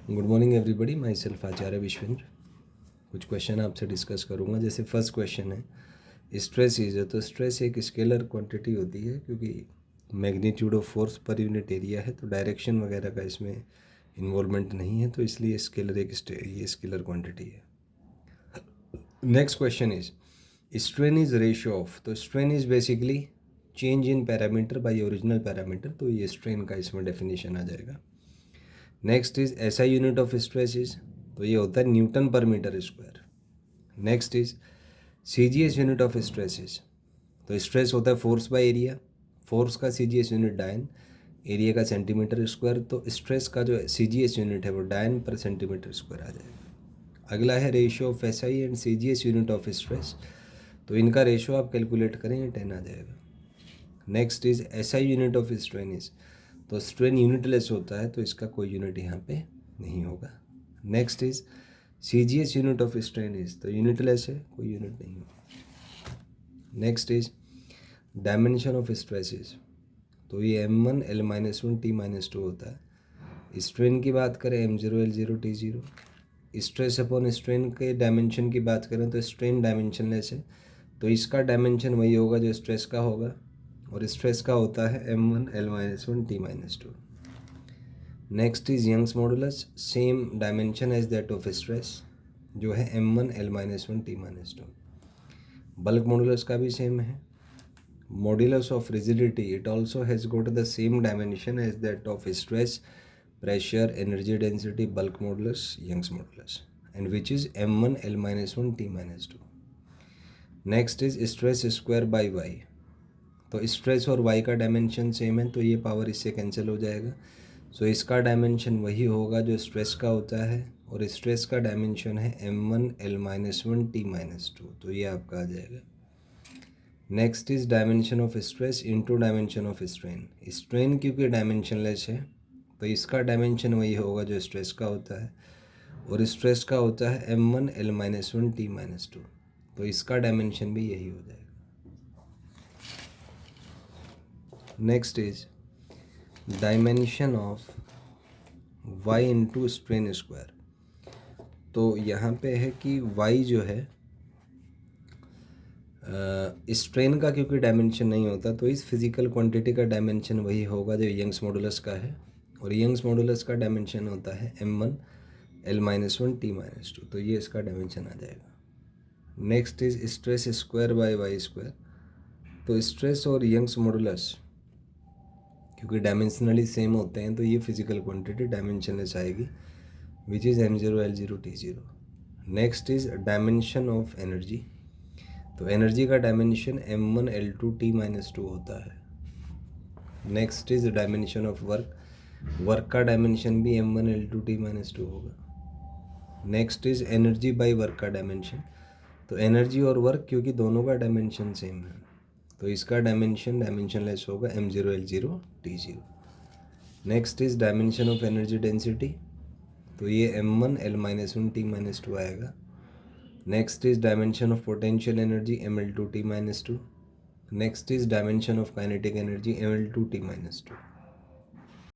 Good morning everybody, myself Acharya Vishvendra. कुछ question आपसे discuss करूंगा। जैसे फर्स्ट क्वेश्चन है स्ट्रेस इज, तो स्ट्रेस एक स्केलर क्वांटिटी होती है क्योंकि magnitude of force per unit area है, तो डायरेक्शन वगैरह का इसमें इन्वॉल्वमेंट नहीं है, तो इसलिए स्केलर ये स्केलर क्वांटिटी है। Next question is strain is ratio of, तो strain is basically change in parameter by original parameter, तो ये स्ट्रेन का इसमें डेफिनेशन आ जाएगा। Next is SI unit of stress is, तो ये होता है newton per metre square. Next is CGS unit of stress is, तो स्ट्रेस होता है फोर्स बाय एरिया, फोर्स का सीजीएस यूनिट डायन, एरिया का सेंटीमीटर स्क्वायर, तो स्ट्रेस का जो सीजीएस यूनिट है वो डायन पर सेंटीमीटर स्क्वायर आ जाएगा। अगला है ratio of SI and CGS unit of stress, तो इनका रेशियो आप कैलकुलेट करें, ये 10 आ जाएगा। Next is SI unit of strain is, तो स्ट्रेन यूनिटलेस होता है, तो इसका कोई यूनिट यहाँ पे नहीं होगा। Next is CGS unit of strain is, तो यूनिटलेस है, कोई यूनिट नहीं होगा। Next is dimension of stress is, तो ये m1 L-1 T-2 होता है। स्ट्रेन की बात करें m0 L0 T0। Stress upon strain के डायमेंशन की बात करें तो स्ट्रेन डायमेंशनलेस है, तो इसका डायमेंशन वही होगा जो स्ट्रेस का होगा, और स्ट्रेस का होता है m1 L-1 T-2। Next is Young's modulus, same dimension as that of stress, जो है m1 L-1 T-2। Bulk modulus का भी सेम है। Modulus of rigidity, it also has got the same dimension as that of stress, pressure, energy density, bulk modulus, Young's modulus, and which is m1 L-1 T-2। Next is stress square by Y, तो stress और Y का dimension same है, तो ये power इससे cancel हो जाएगा। सो इसका डायमेंशन वही होगा जो स्ट्रेस का होता है, और स्ट्रेस का डायमेंशन है m1 L-1 T-2, तो ये आपका आ जाएगा। Next is dimension of stress into dimension of strain. Strain क्योंकि डायमेंशनलेस है, तो इसका डायमेंशन वही होगा जो स्ट्रेस का होता है, और स्ट्रेस का होता है m1 L-1 T-2, तो इसका डायमेंशन भी यही हो जाएगा। Next is dimension of y into strain square, तो यहाँ पे है कि y जो है स्ट्रेन का क्योंकि डायमेंशन नहीं होता, तो इस फिजिकल क्वांटिटी का डायमेंशन वही होगा जो यंग्स मॉडुलस का है, और यंग्स मॉडुलस का डायमेंशन होता है m1 L-1 T-2, तो ये इसका डायमेंशन आ जाएगा। Next is stress square by Y square, तो स्ट्रेस और यंग्स मॉडुलस क्योंकि डायमेंशनली सेम होते हैं, तो ये फिजिकल क्वांटिटी डायमेंशनलेस आएगी, which is m0 L0 T0। Next is dimension of energy, तो एनर्जी का डायमेंशन m1 L2 T-2 होता है। Next is dimension of work, work का डायमेंशन भी m1 L2 T-2 होगा। Next is energy by work का dimension, तो energy और वर्क क्योंकि दोनों का डायमेंशन सेम है, तो इसका डायमेंशन डायमेंशनलेस होगा m0 L0 T0। Next is dimension of energy density, तो ये m1 L-1 T-2 आएगा। Next is dimension of potential energy mL2 T-2। Next is dimension of kinetic energy mL2 T-2।